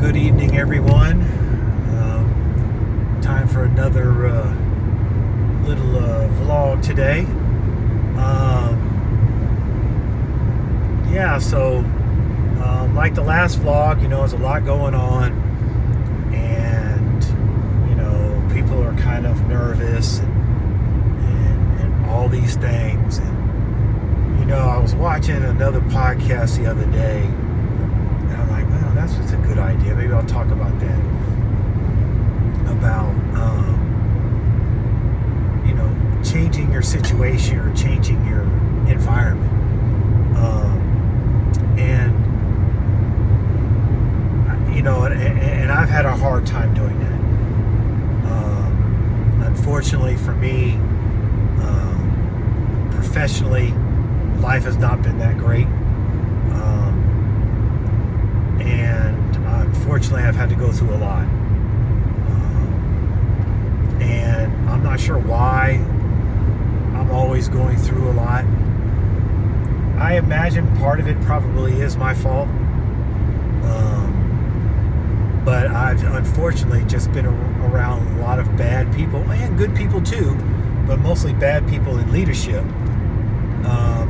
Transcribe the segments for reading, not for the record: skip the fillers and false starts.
good evening, everyone. Time for another little vlog today. Like the last vlog, there's a lot going on, and people are kind of nervous and all these things. And I was watching another podcast the other day, and I'm like, well, that's just a good idea. Maybe I'll talk about that. About changing your situation or changing your environment. And I've had a hard time doing that. Unfortunately for me, professionally, life has not been that great. And unfortunately, I've had to go through a lot. And I'm not sure why I'm always going through a lot. I imagine part of it probably is my fault. But I've unfortunately just been around a lot of bad people, and good people too, but mostly bad people in leadership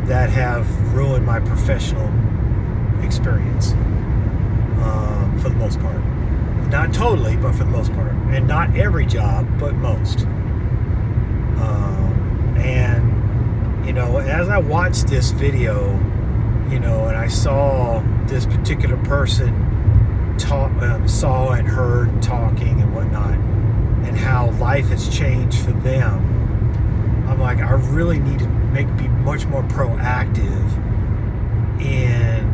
that have ruined my professional experience for the most part. Not totally, but for the most part. And not every job, but most. As I watched this video, and I saw this particular person saw and heard talking and whatnot, and how life has changed for them, I'm like, I really need to be much more proactive in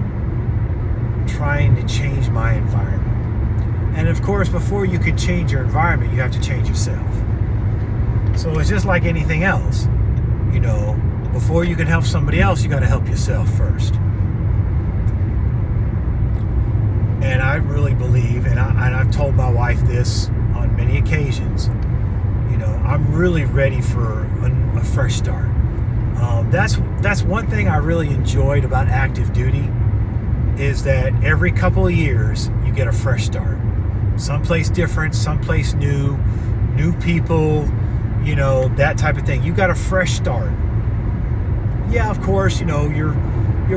trying to change my environment. And of course, before you can change your environment, you have to change yourself. So it's just like anything else. Before you can help somebody else, you got to help yourself first. And I really believe, and I've told my wife this on many occasions, I'm really ready for a fresh start. That's one thing I really enjoyed about active duty, is that every couple of years you get a fresh start. Someplace different, someplace new people, that type of thing. You got a fresh start. Yeah, of course, your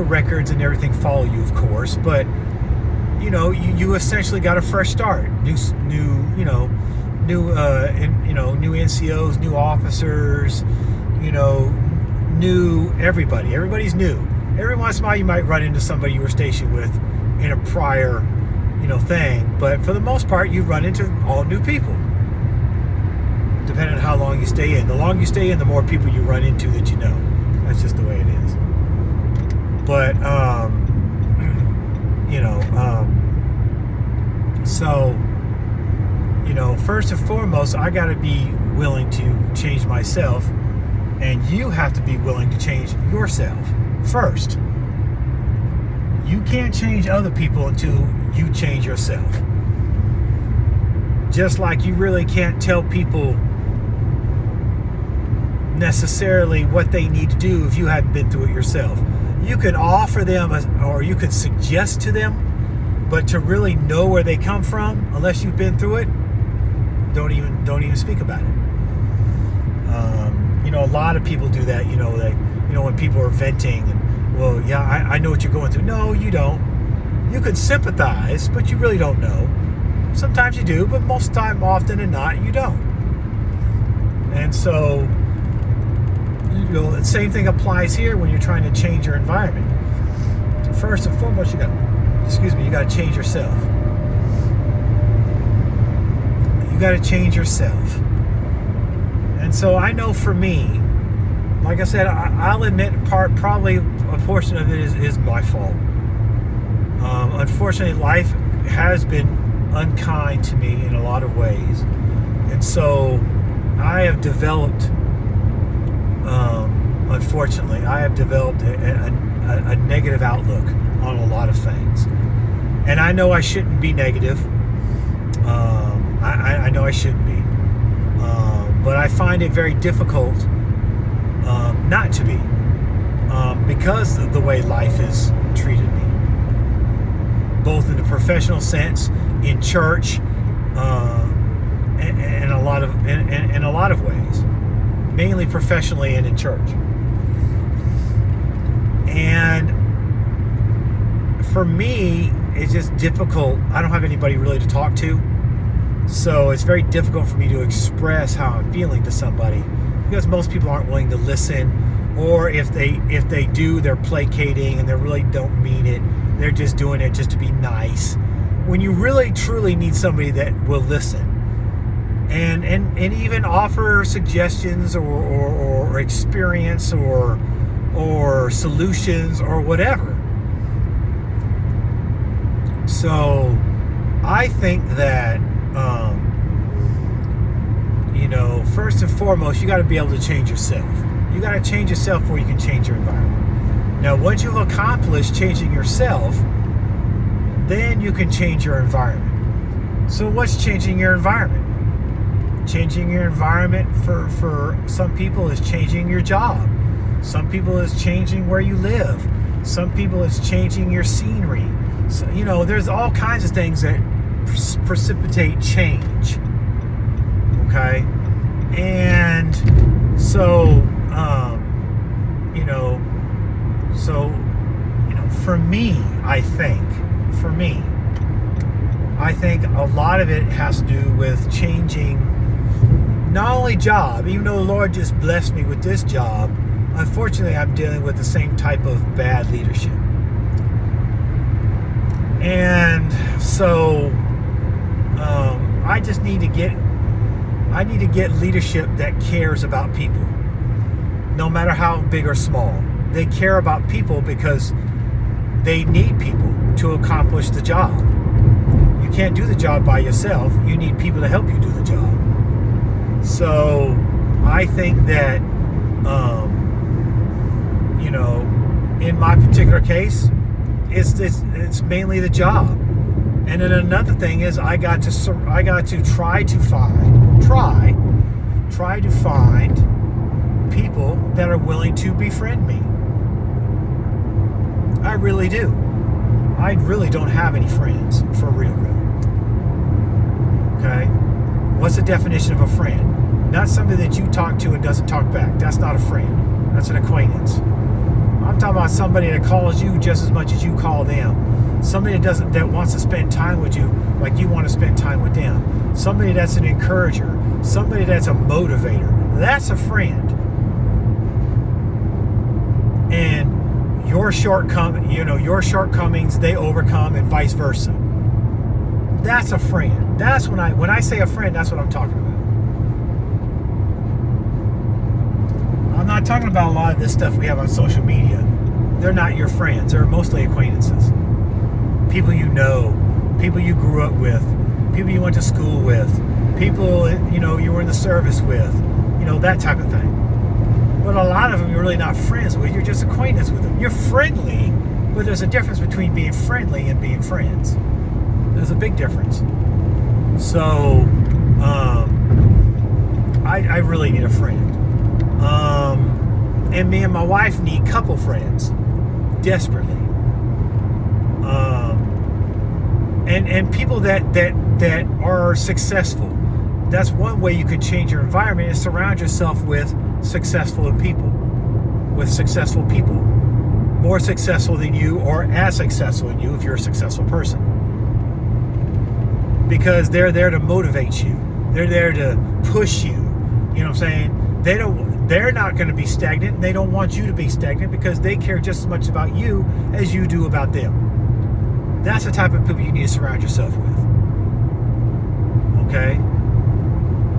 records and everything follow you, of course, but you essentially got a fresh start. New NCOs, new officers, new everybody. Everybody's new. Every once in a while you might run into somebody you were stationed with in a prior, thing, but for the most part you run into all new people. Depending on how long you stay in. The longer you stay in, the more people you run into that you know. That's just the way it is. But first and foremost, I got to be willing to change myself, and you have to be willing to change yourself first. You can't change other people until you change yourself. Just like you really can't tell people necessarily what they need to do if you haven't been through it yourself. You can offer them or you can suggest to them, but to really know where they come from, unless you've been through it, don't even speak about it. A lot of people do that. When people are venting, and well, yeah, I know what you're going through. No, you don't. You can sympathize, but you really don't know. Sometimes you do, but most time, often and not, you don't. And so, the same thing applies here when you're trying to change your environment. First and foremost, you got to change yourself. You got to change yourself. And so I know for me, like I said, I'll admit probably a portion of it is my fault. Unfortunately, life has been unkind to me in a lot of ways. And so I have developed, unfortunately, a negative outlook on a lot of things. And I know I shouldn't be negative. I know I shouldn't be. But I find it very difficult not to be, because of the way life has treated me. both in the professional sense, in church, and in a lot of ways, mainly professionally and in church. And for me, it's just difficult. I don't have anybody really to talk to, so it's very difficult for me to express how I'm feeling to somebody, because most people aren't willing to listen, or if they do, they're placating and they really don't mean it. They're just doing it just to be nice. When you really truly need somebody that will listen and even offer suggestions or experience or solutions or whatever. So I think that first and foremost, you got to be able to change yourself. You got to change yourself before you can change your environment. Now, once you've accomplished changing yourself, then you can change your environment. So what's changing your environment? Changing your environment for some people is changing your job. Some people is changing where you live. Some people is changing your scenery. So, there's all kinds of things that precipitate change. Okay? And so, for me, I think a lot of it has to do with changing not only job, even though the Lord just blessed me with this job, unfortunately I'm dealing with the same type of bad leadership. And so I just need to get leadership that cares about people, no matter how big or small. They care about people because they need people to accomplish the job. You can't do the job by yourself. You need people to help you do the job. So I think that, in my particular case, it's mainly the job. And then another thing is I got to try to find people that are willing to befriend me. I really do. I really don't have any friends, for real. Okay? What's the definition of a friend? Not somebody that you talk to and doesn't talk back. That's not a friend. That's an acquaintance. I'm talking about somebody that calls you just as much as you call them. Somebody that wants to spend time with you like you want to spend time with them. Somebody that's an encourager. Somebody that's a motivator. That's a friend. And your shortcomings, they overcome, and vice versa. That's a friend. That's when I say a friend, that's what I'm talking about. I'm not talking about a lot of this stuff we have on social media. They're not your friends. They're mostly acquaintances. People you know, people you grew up with, people you went to school with, people you were in the service with, that type of thing. But a lot of them you're really not friends with. You're just acquaintances with them. You're friendly, but there's a difference between being friendly and being friends. There's a big difference. So I really need a friend. And me and my wife need couple friends desperately. And people that are successful. That's one way you can change your environment, is surround yourself with successful people, more successful than you, or as successful as you if you're a successful person, because they're there to motivate you. They're there to push you. You know what I'm saying? They're not going to be stagnant. They don't want you to be stagnant because they care just as much about you as you do about them. That's the type of people you need to surround yourself with. Okay?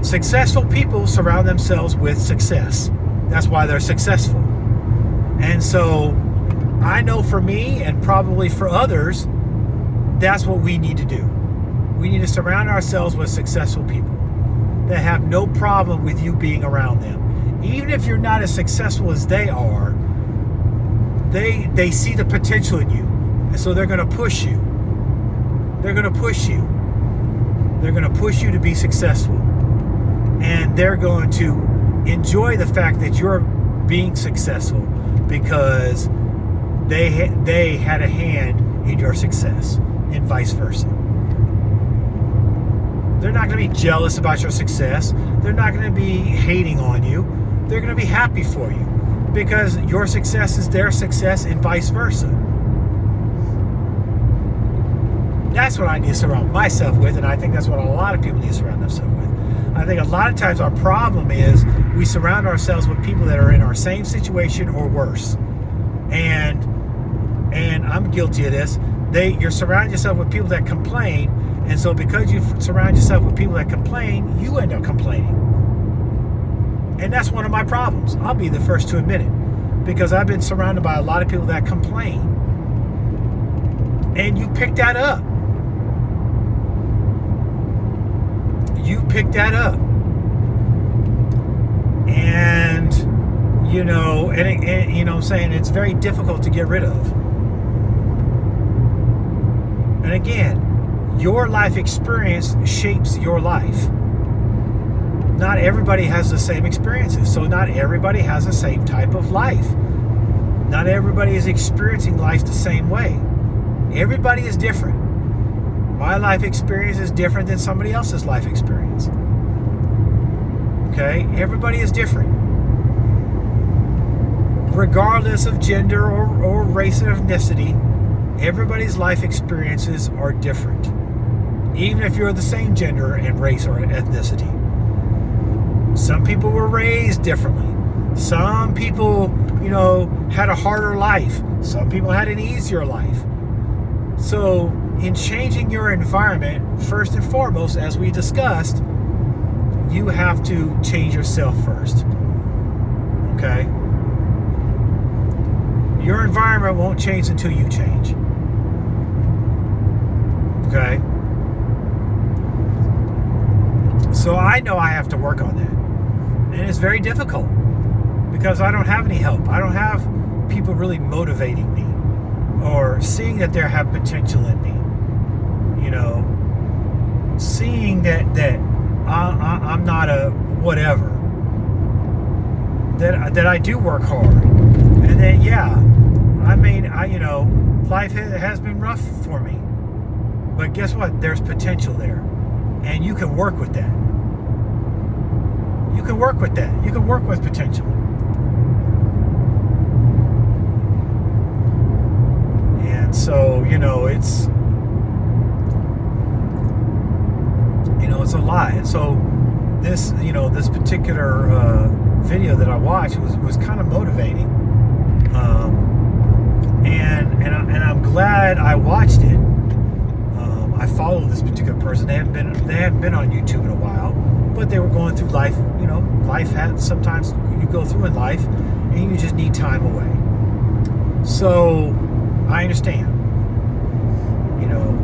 Successful people surround themselves with success. That's why they're successful. And so I know for me, and probably for others, that's what we need to do. We need to surround ourselves with successful people that have no problem with you being around them. Even if you're not as successful as they are, they see the potential in you. And so they're going to push you. They're going to push you. They're going to push you to be successful. And they're going to enjoy the fact that you're being successful because they had a hand in your success. and vice versa. They're not going to be jealous about your success. They're not going to be hating on you. They're going to be happy for you because your success is their success and vice versa. That's what I need to surround myself with, and I think that's what a lot of people need to surround themselves with. I think a lot of times our problem is we surround ourselves with people that are in our same situation or worse. And I'm guilty of this. You're surrounding yourself with people that complain, and so because you surround yourself with people that complain, you end up complaining. And that's one of my problems. I'll be the first to admit it, because I've been surrounded by a lot of people that complain. And you pick that up. You pick that up. And you know, and you know what I'm saying, it's very difficult to get rid of. And again, your life experience shapes your life. Not everybody has the same experiences, so not everybody has the same type of life. Not everybody is experiencing life the same way. Everybody is different. My life experience is different than somebody else's life experience. Okay? Everybody is different. Regardless of gender or race or ethnicity, everybody's life experiences are different. Even if you're the same gender and race or ethnicity. Some people were raised differently. Some people, you know, had a harder life. Some people had an easier life. So, in changing your environment, first and foremost, as we discussed, you have to change yourself first. Okay? Your environment won't change until you change. Okay? So I know I have to work on that. And it's very difficult because I don't have any help. I don't have people really motivating me or seeing that there have potential in me. You know, seeing that I'm not a whatever. That I do work hard. And then, yeah, I mean, you know, life has been rough for me. But guess what? There's potential there. And you can work with that. You can work with that. You can work with potential. And so, you know, it's a lot. And so this, you know, this particular video that I watched was kind of motivating. And I'm glad I watched it. I follow this particular person. They haven't been on YouTube in a while, but they were going through life. You know, life has sometimes you go through in life, and you just need time away. So I understand. You know,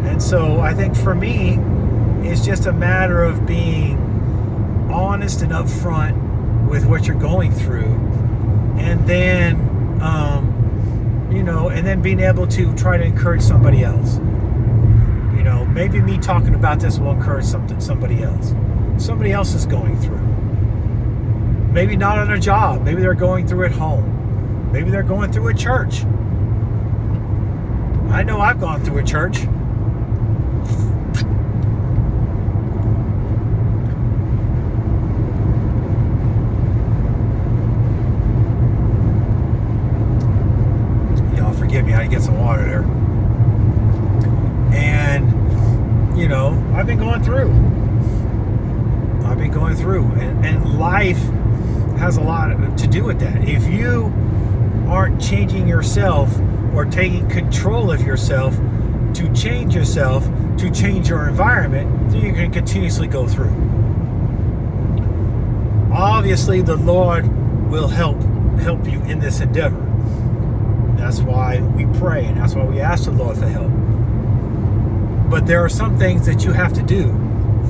and so I think for me, it's just a matter of being honest and upfront with what you're going through, and then you know, and then being able to try to encourage somebody else. You know, maybe me talking about this will encourage somebody else. Somebody else is going through. Maybe not on a job. Maybe they're going through at home. Maybe they're going through at church. I know I've gone through at church. Forgive me, I get some water there. And, you know, I've been going through. And life has a lot to do with that. If you aren't changing yourself or taking control of yourself to change yourself, to change your environment, then you're going to continuously go through. Obviously, the Lord will help you in this endeavor. That's why we pray, and that's why we ask the Lord for help. But there are some things that you have to do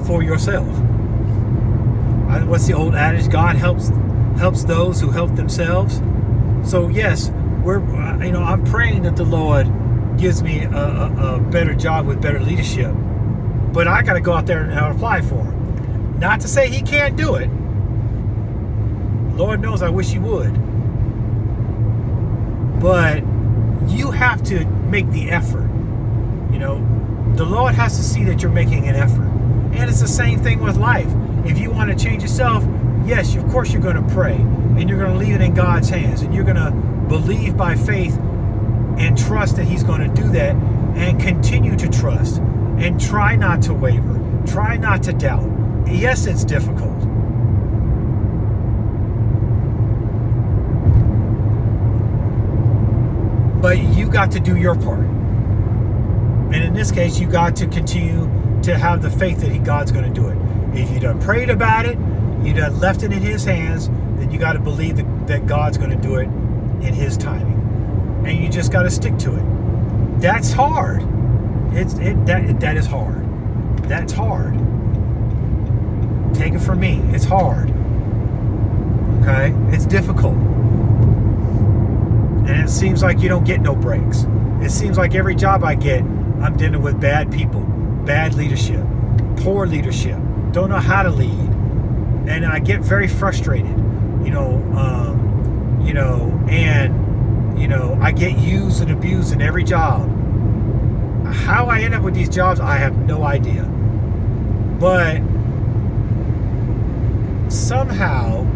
for yourself. What's the old adage? God helps those who help themselves. So yes, I'm praying that the Lord gives me a better job with better leadership. But I got to go out there and apply for him. Not to say he can't do it. Lord knows I wish he would. But you have to make the effort. You know, the Lord has to see that you're making an effort. And it's the same thing with life. If you want to change yourself, yes, of course you're going to pray, and you're going to leave it in God's hands, and you're going to believe by faith and trust that He's going to do that, and continue to trust and try not to waver, try not to doubt. Yes, it's difficult. But you got to do your part. And in this case, you got to continue to have the faith that God's going to do it. If you done prayed about it, you done left it in His hands, then you got to believe that God's going to do it in His timing. And you just got to stick to it. That's hard. That is hard. That's hard. Take it from me. It's hard. Okay? It's difficult. And it seems like you don't get no breaks. It seems like every job I get, I'm dealing with bad people, bad leadership, poor leadership, don't know how to lead. And I get very frustrated, and I get used and abused in every job. How I end up with these jobs, I have no idea. But somehow,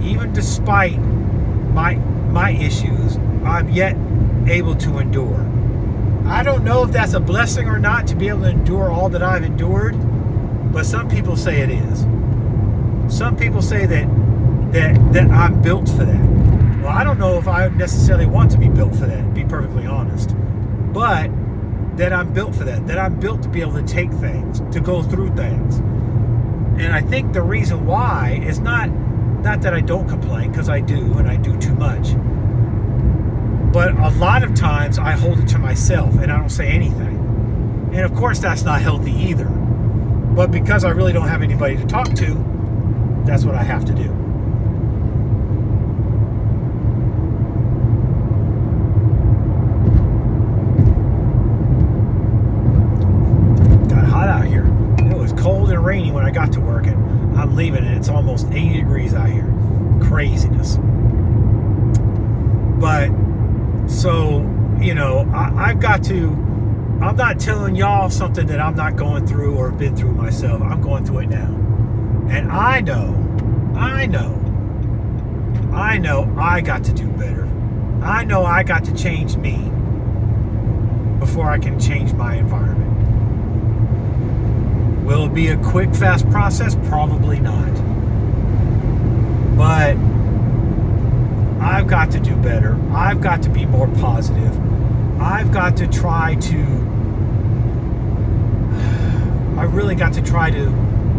even despite my issues, I'm yet able to endure. I don't know if that's a blessing or not to be able to endure all that I've endured, but some people say it is. Some people say that I'm built for that. Well, I don't know if I necessarily want to be built for that, to be perfectly honest. But that I'm built for that I'm built to be able to take things, to go through things. And I think the reason why is not that I don't complain, because I do, and I do too much. But a lot of times I hold it to myself and I don't say anything. And of course that's not healthy either. But because I really don't have anybody to talk to, that's what I have to do. Got hot out here. It was cold and rainy when I got to work, and I'm leaving and it's almost 80 degrees out here. Craziness. But so, I've got to, I'm not telling y'all something that I'm not going through or been through myself. I'm going through it now. And I know I got to do better. I know I got to change me before I can change my environment. Will it be a quick, fast process? Probably not. But I've got to do better. I've got to be more positive. I've got to try to, I really got to try to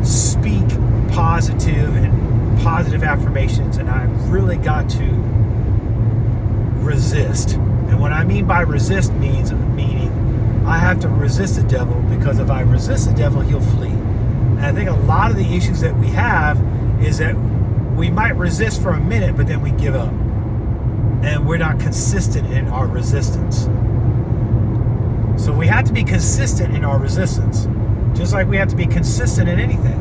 speak positive and positive affirmations, and I've really got to resist. And what I mean by resist meaning I have to resist the devil, because if I resist the devil, he'll flee. And I think a lot of the issues that we have is that we might resist for a minute, but then we give up. And we're not consistent in our resistance. So we have to be consistent in our resistance. Just like we have to be consistent in anything.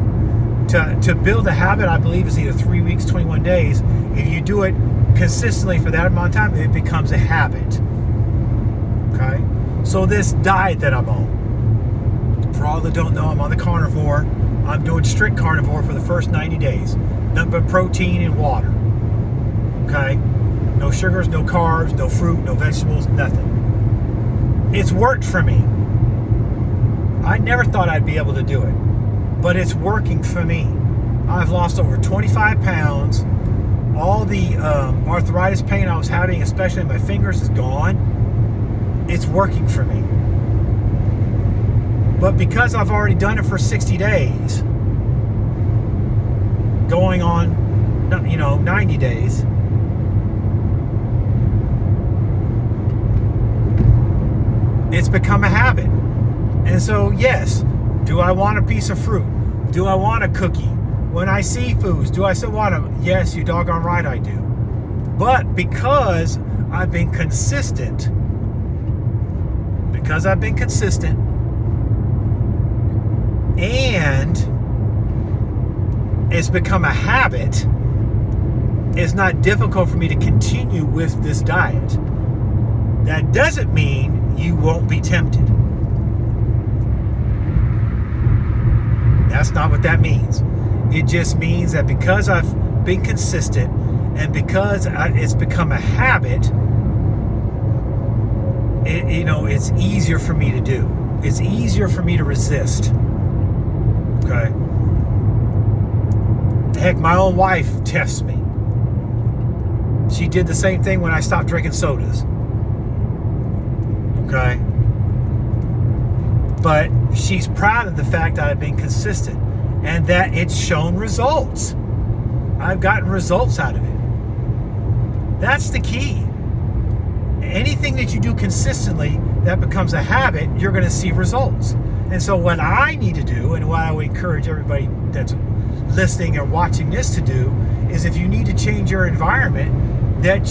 To build a habit, I believe, is either 3 weeks, 21 days. If you do it consistently for that amount of time, it becomes a habit. Okay? So this diet that I'm on, for all that don't know, I'm on the carnivore. I'm doing strict carnivore for the first 90 days. Nothing but protein and water. Okay? No sugars, no carbs, no fruit, no vegetables, nothing. It's worked for me. I never thought I'd be able to do it, but it's working for me. I've lost over 25 pounds. All the arthritis pain I was having, especially in my fingers, is gone. It's working for me. But because I've already done it for 60 days, going on, 90 days, it's become a habit. And so, yes, do I want a piece of fruit? Do I want a cookie? When I see foods, do I still want them? Yes, you doggone right I do. But because I've been consistent, and it's become a habit, it's not difficult for me to continue with this diet. That doesn't mean you won't be tempted. That's not what that means. It just means that because I've been consistent and because it's become a habit, it's easier for me to do. It's easier for me to resist. Okay? Heck, my own wife tests me. She did the same thing when I stopped drinking sodas. Okay? But she's proud of the fact that I've been consistent and that it's shown results. I've gotten results out of it. That's the key. Anything that you do consistently that becomes a habit, you're going to see results. And so what I need to do, and what I would encourage everybody that's listening or watching this to do, is if you need to change your environment, that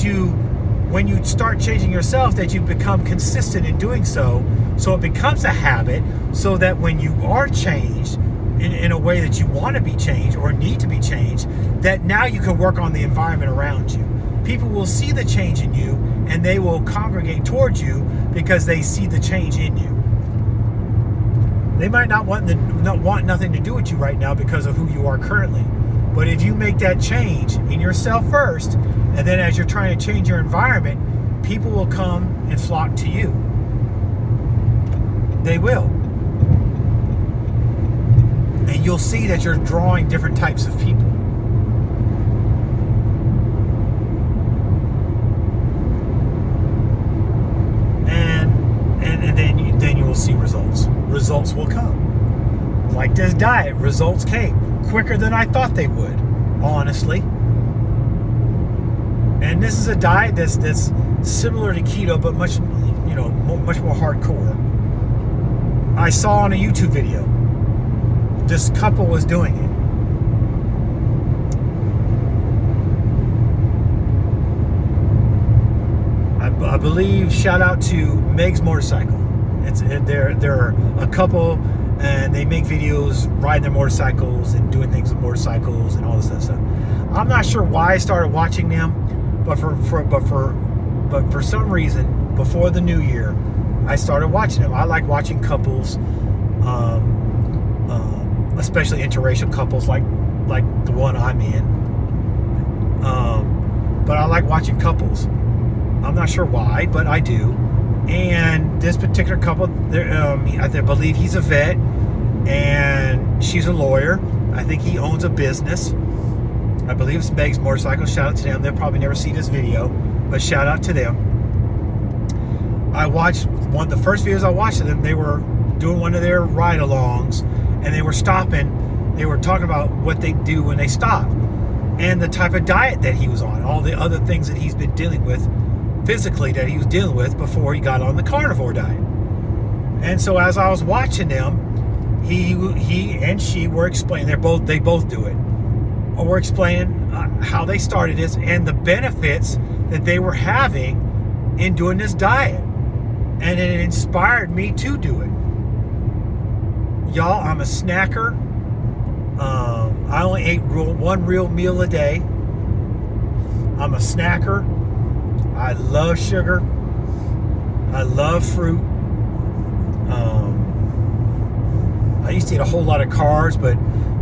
when you start changing yourself, that you become consistent in doing so it becomes a habit, so that when you are changed in a way that you want to be changed or need to be changed, that now you can work on the environment around you. People will see the change in you, and they will congregate towards you because they see the change in you. They might not want nothing to do with you right now because of who you are currently. But if you make that change in yourself first, and then as you're trying to change your environment, people will come and flock to you. They will. And you'll see that you're drawing different types of people. And then you will see results. Results will come. Like this diet, results came quicker than I thought they would, honestly. And this is a diet that's similar to keto, but much more hardcore. I saw on a YouTube video, this couple was doing it. I believe, shout out to Meg's Motorcycle. They're a couple, and they make videos riding their motorcycles and doing things with motorcycles and all this other stuff. I'm not sure why I started watching them, but for some reason, before the new year, I started watching them. I like watching couples, especially interracial couples like the one I'm in. But I like watching couples. I'm not sure why, but I do. And this particular couple, I believe he's a vet, and she's a lawyer. I think he owns a business. I believe it's Meg's Motorcycle. Shout out to them. They'll probably never see this video, but shout out to them. I watched one of the first videos I watched of them. They were doing one of their ride-alongs, and they were stopping. They were talking about what they do when they stop, and the type of diet that he was on, all the other things that he's been dealing with physically, that he was dealing with before he got on the carnivore diet. And so as I was watching them, he and she were explaining, they both do it, or were explaining how they started this and the benefits that they were having in doing this diet. And it inspired me to do it. Y'all, I'm a snacker. I only ate one real meal a day. I'm a snacker. I love sugar. I love fruit. I used to eat a whole lot of carbs, but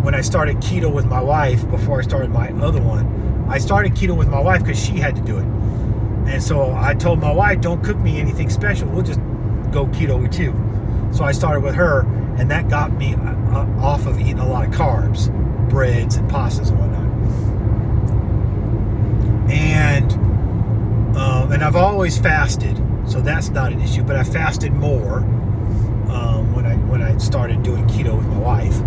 when I started keto with my wife, before I started my other one, I started keto with my wife because she had to do it. And so I told my wife, don't cook me anything special. We'll just go keto with you. So I started with her, and that got me off of eating a lot of carbs, breads and pastas and whatnot. And I've always fasted, so that's not an issue. But I fasted more when I started doing keto with my wife.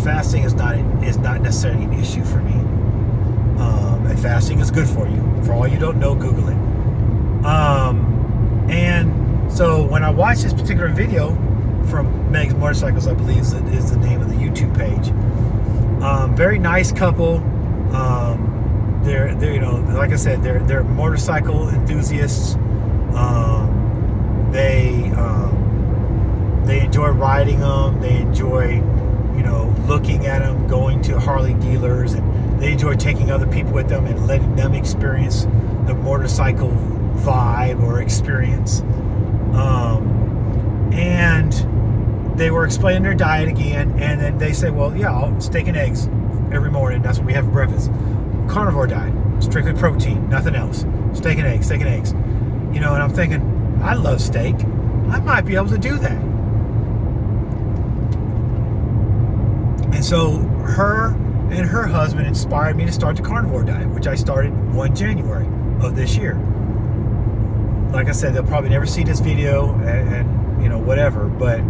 Fasting is not necessarily an issue for me. And fasting is good for you. For all you don't know, Google it. And so when I watched this particular video from Meg's Motorcycles, I believe is the name of the YouTube page. Very nice couple. They're like I said, they're motorcycle enthusiasts. They enjoy riding them. They enjoy, looking at them, going to Harley dealers, and they enjoy taking other people with them and letting them experience the motorcycle vibe or experience. And they were explaining their diet again, and then they say, well, yeah, steak and eggs every morning. That's what we have for breakfast. Carnivore diet, strictly protein, nothing else. Steak and eggs, steak and eggs. You know, and I'm thinking, I love steak. I might be able to do that. And so her and her husband inspired me to start the carnivore diet, which I started 1 January of this year. Like I said, they'll probably never see this video and you know, whatever, but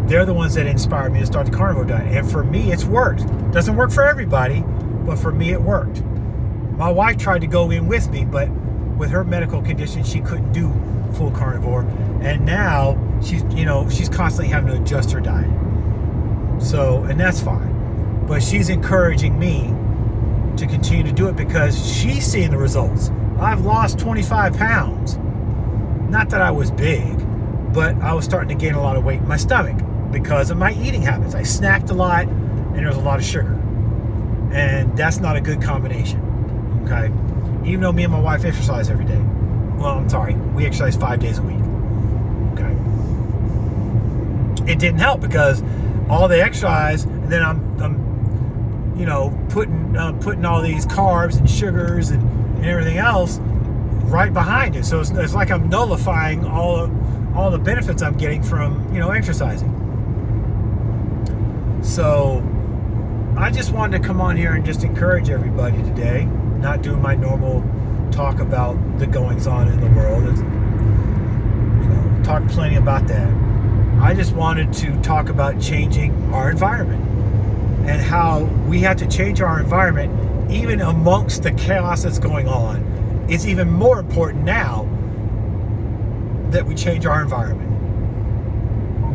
they're the ones that inspired me to start the carnivore diet. And for me, it's worked. Doesn't work for everybody, but for me, it worked. My wife tried to go in with me, but with her medical condition, she couldn't do full carnivore. And now she's constantly having to adjust her diet. So, and that's fine. But she's encouraging me to continue to do it because she's seeing the results. I've lost 25 pounds. Not that I was big, but I was starting to gain a lot of weight in my stomach because of my eating habits. I snacked a lot and there was a lot of sugar. And that's not a good combination, okay? Even though me and my wife exercise every day. Well, I'm sorry, we exercise 5 days a week, okay? It didn't help because all the exercise, and then I'm you know, putting all these carbs and sugars and everything else right behind it. So it's like I'm nullifying all the benefits I'm getting from, you know, exercising. So I just wanted to come on here and just encourage everybody today, not do my normal talk about the goings on in the world. It's, you know, talk plenty about that. I just wanted to talk about changing our environment and how we have to change our environment even amongst the chaos that's going on. It's even more important now that we change our environment.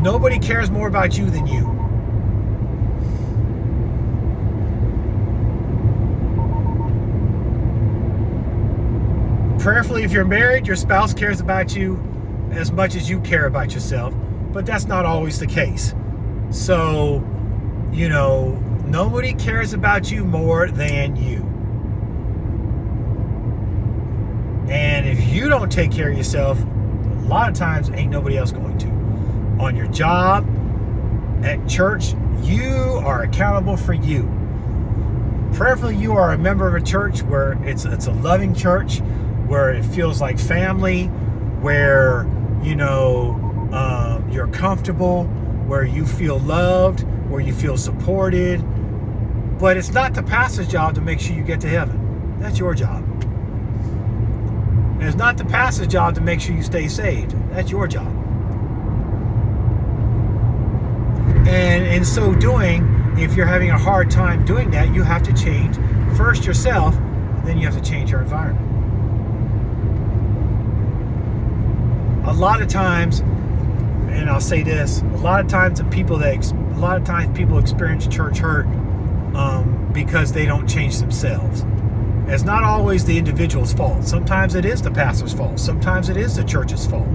Nobody cares more about you than you. Prayerfully, if you're married, your spouse cares about you as much as you care about yourself, but that's not always the case. So, you know, nobody cares about you more than you. And if you don't take care of yourself, a lot of times ain't nobody else going to. On your job, at church, you are accountable for you. Prayerfully, you are a member of a church where it's a loving church, where it feels like family, where, you know, you're comfortable, where you feel loved, where you feel supported. But it's not the pastor's job to make sure you get to heaven. That's your job. And it's not the pastor's job to make sure you stay saved. That's your job. And in so doing, if you're having a hard time doing that, you have to change first yourself, and then you have to change your environment. A lot of times, and I'll say this, a lot of times people experience church hurt because they don't change themselves. It's not always the individual's fault. Sometimes it is the pastor's fault. Sometimes it is the church's fault.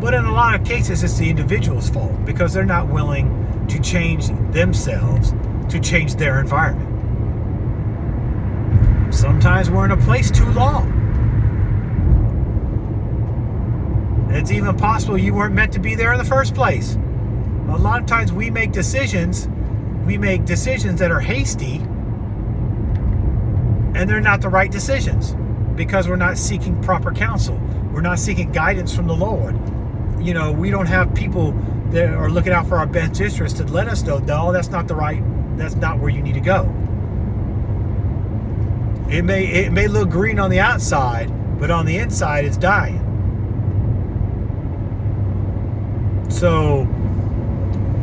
But in a lot of cases, it's the individual's fault because they're not willing to change themselves to change their environment. Sometimes we're in a place too long. It's even possible you weren't meant to be there in the first place. A lot of times we make decisions that are hasty, and they're not the right decisions because we're not seeking proper counsel. We're not seeking guidance from the Lord. You know, we don't have people that are looking out for our best interest to let us know, no, that's not where you need to go. It may look green on the outside, but on the inside it's dying. So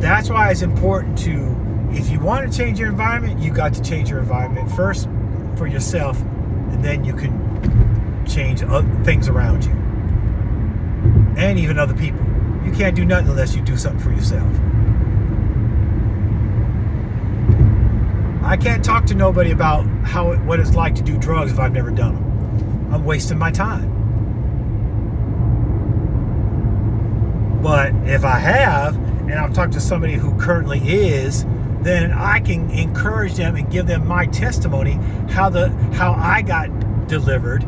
that's why it's important to, if you want to change your environment, you got to change your environment first for yourself, and then you can change things around you and even other people. You can't do nothing unless you do something for yourself. I can't talk to nobody about what it's like to do drugs if I've never done them. I'm wasting my time. But if I have, and I've talked to somebody who currently is, then I can encourage them and give them my testimony, how I got delivered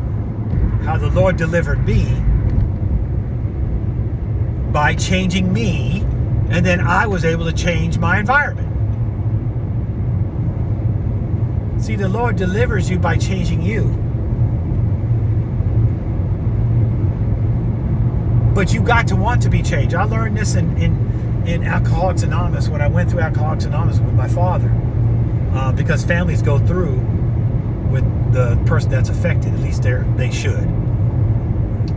how the Lord delivered me by changing me, and then I was able to change my environment. See, the Lord delivers you by changing you. But you got to want to be changed. I learned this in Alcoholics Anonymous when I went through Alcoholics Anonymous with my father. Because families go through with the person that's affected, at least they should.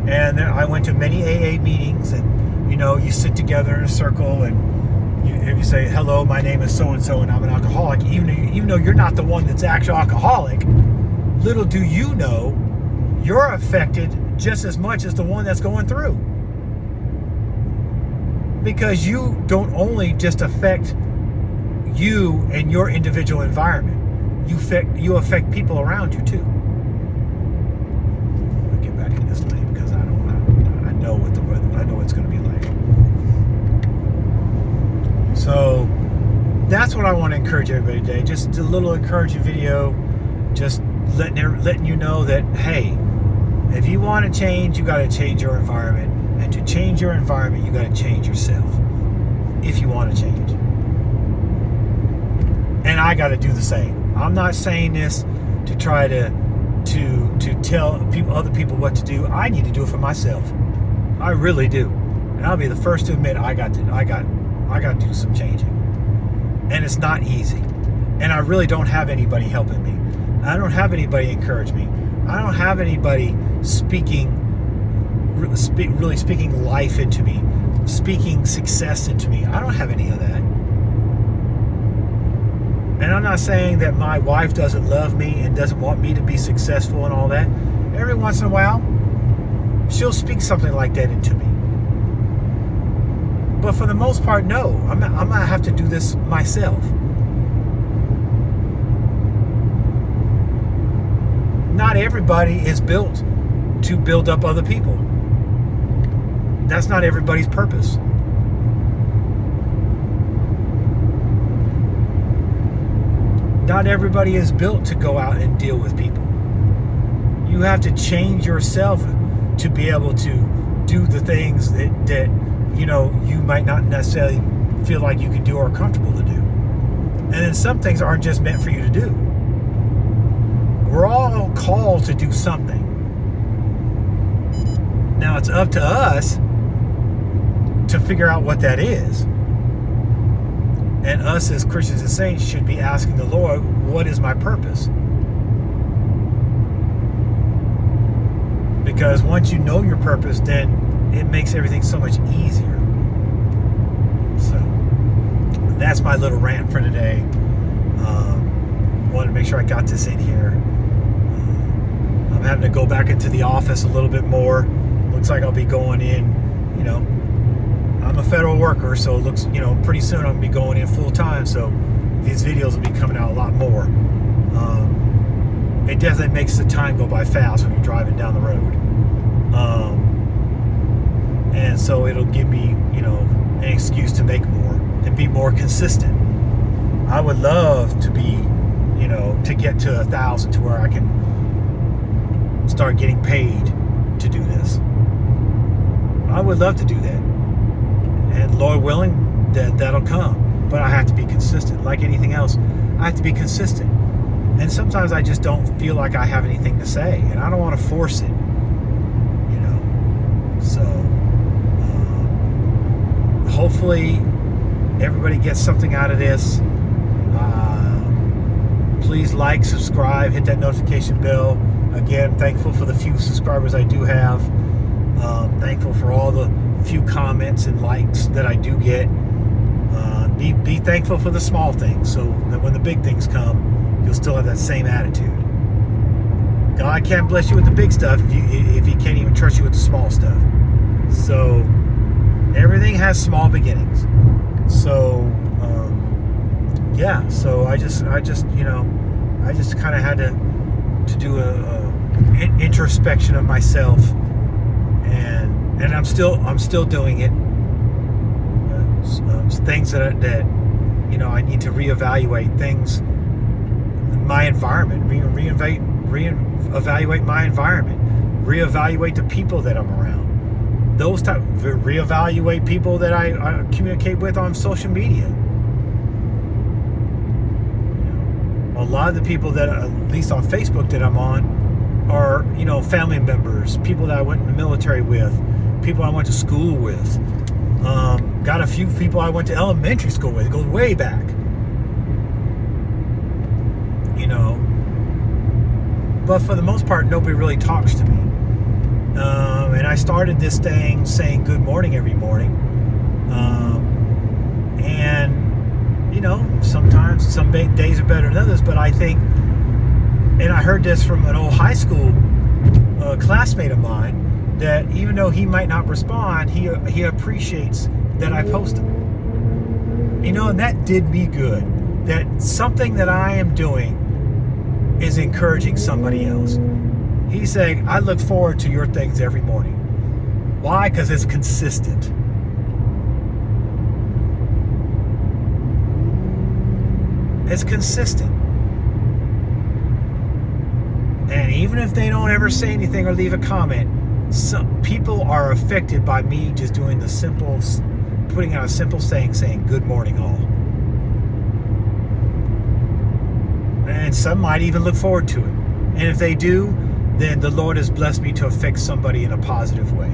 And I went to many AA meetings, and you sit together in a circle, and you say, hello, my name is so-and-so, and I'm an alcoholic. Even though you're not the one that's actually alcoholic, little do you know, you're affected just as much as the one that's going through. Because you don't only just affect you and your individual environment, you affect people around you too. I'll get back in this lane because I know what the weather, I know what it's going to be like. So that's what I want to encourage everybody today. Just a little encouraging video, just letting you know that, hey, if you want to change, you got to change your environment. And to change your environment, you got to change yourself if you want to change. And I got to do the same. I'm not saying this to try to tell other people what to do. I need to do it for myself. I really do. And I'll be the first to admit I got to do some changing. And it's not easy. And I really don't have anybody helping me. I don't have anybody encourage me. I don't have anybody really speaking life into me, speaking success into me. I don't have any of that. And I'm not saying that my wife doesn't love me and doesn't want me to be successful and all that. Every once in a while, she'll speak something like that into me. But for the most part, no. I'm going to have to do this myself. Not everybody is built to build up other people. That's not everybody's purpose. Not everybody is built to go out and deal with people. You have to change yourself to be able to do the things that you might not necessarily feel like you can do or are comfortable to do. And then some things aren't just meant for you to do. We're all called to do something. Now it's up to us to figure out what that is. And us as Christians and saints should be asking the Lord, what is my purpose? Because once you know your purpose, then it makes everything so much easier. So that's my little rant for today. Wanted to make sure I got this in here. I'm having to go back into the office a little bit more. Looks like I'll be going in, I'm a federal worker, so it looks, pretty soon I'm going to be going in full time, so these videos will be coming out a lot more. It definitely makes the time go by fast when you're driving down the road. And so it'll give me, an excuse to make more and be more consistent. I would love to be, to get to 1,000 to where I can start getting paid to do this. I would love to do that. And Lord willing, that'll come. But I have to be consistent. Like anything else, I have to be consistent. And sometimes I just don't feel like I have anything to say. And I don't want to force it. So, hopefully, everybody gets something out of this. Please like, subscribe, hit that notification bell. Again, thankful for the few subscribers I do have. Thankful for all the few comments and likes that I do get. Be thankful for the small things, so that when the big things come, you'll still have that same attitude. God can't bless you with the big stuff if he can't even trust you with the small stuff. So everything has small beginnings. So so I just kind of had to do a introspection of myself, and I'm still doing it. Things that I need to reevaluate things, my environment, reevaluate my environment, reevaluate the people that I'm around. Reevaluate people that I communicate with on social media. A lot of the people that, at least on Facebook, that I'm on are, family members, people that I went in the military with, people I went to school with. Got a few people I went to elementary school with. It goes way back. But for the most part, nobody really talks to me. And I started this thing saying good morning every morning. Sometimes some days are better than others, but I think, and I heard this from an old high school classmate of mine, that even though he might not respond, he appreciates that I post him. And that did me good. That something that I am doing is encouraging somebody else. He's saying, I look forward to your things every morning. Why? Because it's consistent. It's consistent. And even if they don't ever say anything or leave a comment, some people are affected by me just doing putting out a simple saying good morning all. And some might even look forward to it. And if they do, then the Lord has blessed me to affect somebody in a positive way.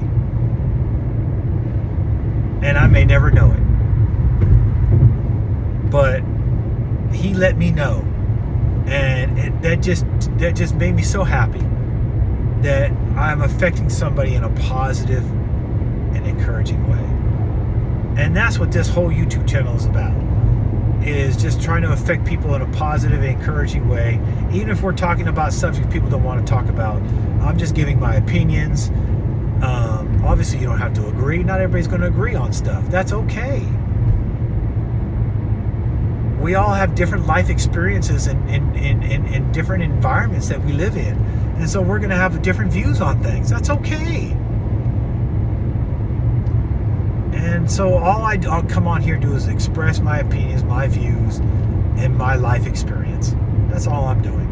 And I may never know it. But he let me know. And that just made me so happy that I'm affecting somebody in a positive and encouraging way. And that's what this whole YouTube channel is about. Is just trying to affect people in a positive and encouraging way. Even if we're talking about subjects people don't want to talk about, I'm just giving my opinions. Obviously, you don't have to agree. Not everybody's going to agree on stuff. That's okay. We all have different life experiences and different environments that we live in. And so we're going to have different views on things. That's okay. And so I'll come on here to do is express my opinions, my views, and my life experience. That's all I'm doing.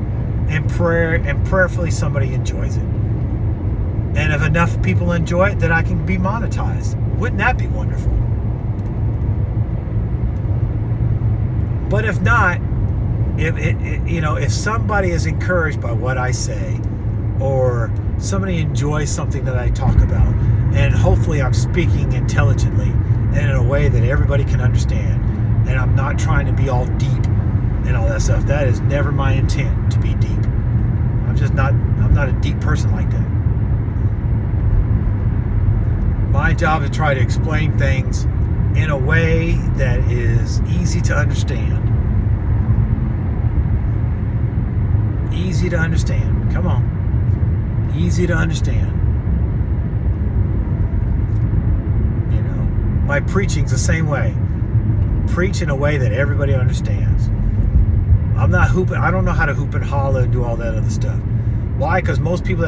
And prayerfully somebody enjoys it. And if enough people enjoy it, then I can be monetized. Wouldn't that be wonderful? But if not, if somebody is encouraged by what I say, or somebody enjoys something that I talk about, and hopefully I'm speaking intelligently and in a way that everybody can understand, and I'm not trying to be all deep and all that stuff. That is never my intent, to be deep. I'm not a deep person like that. My job is to try to explain things in a way that is easy to understand. Easy to understand. Come on. Easy to understand. My preaching's the same way. Preach in a way that everybody understands. I'm not hooping. I don't know how to hoop and holler and do all that other stuff. Why? Because most people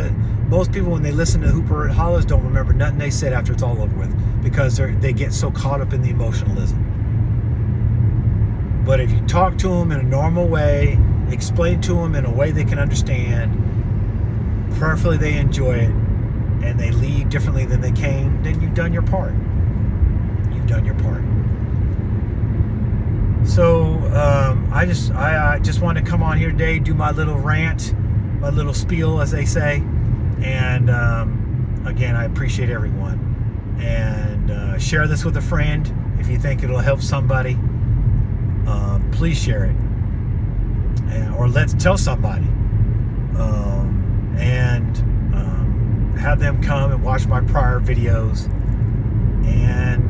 when they listen to hooper and hollers don't remember nothing they said after it's all over with, because they get so caught up in the emotionalism. But if you talk to them in a normal way, explain to them in a way they can understand, prayerfully they enjoy it, and they leave differently than they came, then you've done your part. You've done your part. So I just wanted to come on here today, do my little rant, my little spiel, as they say. And again, I appreciate everyone. And share this with a friend if you think it'll help somebody. Please share it, or let's tell somebody, and have them come and watch my prior videos. And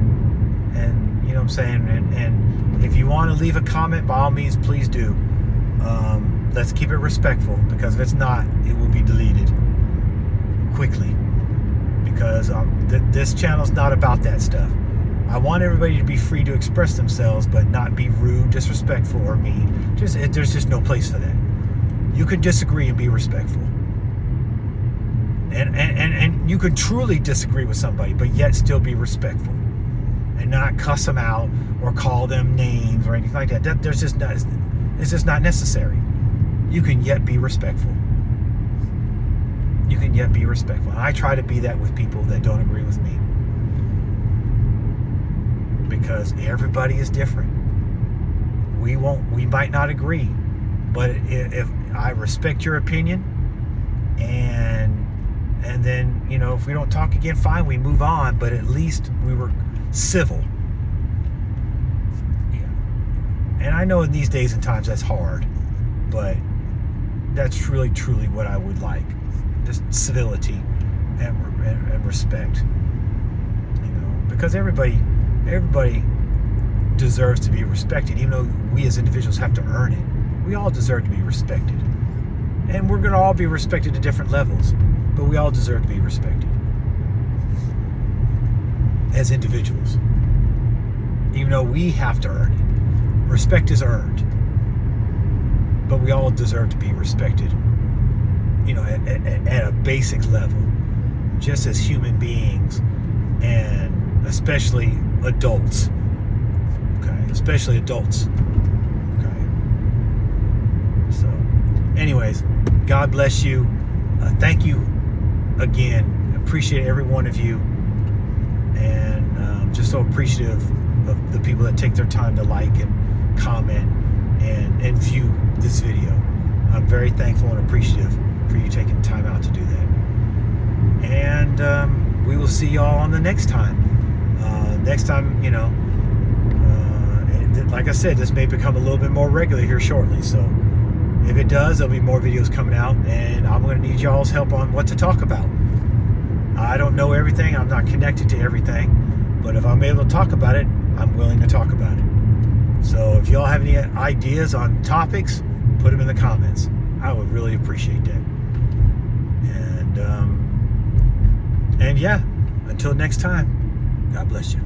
you know what I'm saying. And if you want to leave a comment, by all means, please do. Let's keep it respectful, because if it's not, it will be deleted quickly, because this channel's not about that stuff. I want everybody to be free to express themselves, but not be rude, disrespectful, or mean. There's just no place for that. You can disagree and be respectful, and you can truly disagree with somebody, but yet still be respectful, and not cuss them out or call them names or anything like that. It's just not necessary. You can yet be respectful. you can yet be respectful. And I try to be that with people that don't agree with me, because everybody is different. We might not agree, but if I respect your opinion, and then, you know, if we don't talk again, fine, we move on, but at least we were civil. Yeah. And I know in these days and times that's hard, but that's truly what I would like. Just civility and respect. You know, because everybody deserves to be respected, even though we as individuals have to earn it. We all deserve to be respected. And we're going to all be respected at different levels, but we all deserve to be respected as individuals. Even though we have to earn it. Respect is earned. But we all deserve to be respected, you know, at a basic level, just as human beings, and especially adults. Okay, especially adults. Okay. So, anyways, God bless you. Thank you again. Appreciate every one of you, and just so appreciative of the people that take their time to like and comment and view this video. I'm very thankful and appreciative for you taking time out to do that. And we will see y'all on the next time. Next time, you know, like I said, this may become a little bit more regular here shortly. So if it does, there'll be more videos coming out, and I'm going to need y'all's help on what to talk about. I don't know everything. I'm not connected to everything. But if I'm able to talk about it, I'm willing to talk about it. So if y'all have any ideas on topics, put them in the comments. I would really appreciate that. And yeah, until next time, God bless you.